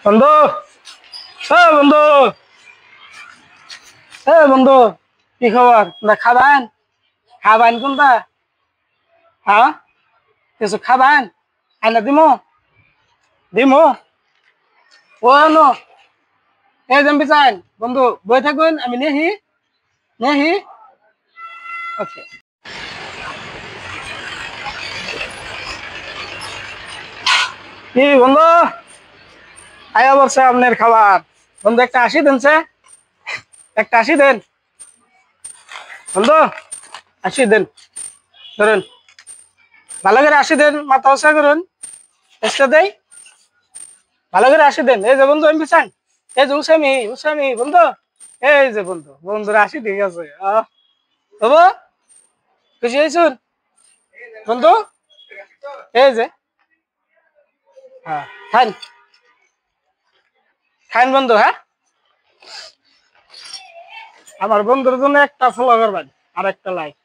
বন্ধু, বন্ধু, বন্ধু, কি খবর? খাবান খাবান কোনটা? হ্যাঁ, কিছু খাবান আইনা দিমো দিমো ও নো এই জম্বি চাইন বন্ধু বই থাকুন, আমি নেহি নেহি। ওকে, কি বন্ধু, আয়া বলছে আপনার খাবার। বন্ধু একটা 80 দেন, একটা 80 দেন বন্ধু, 80 দেন, ধরুন ভালো করে 80 দেন, মাথা উঁচা করুন, চেষ্টা দেই ভালো করে 80 দেন। এই যে বন্ধু এমপি চান, এই যে উসামি উসামি বন্ধু, এই যে বন্ধু বন্ধুর 80 ঠিক আছে। বাবু খুশি হয়েছুন বন্ধু, এই যে হ্যাঁ খান খান বন্ধু। হ্যাঁ, আমার বন্ধুর জন্য একটা ফলো করবেন আর একটা লাইক।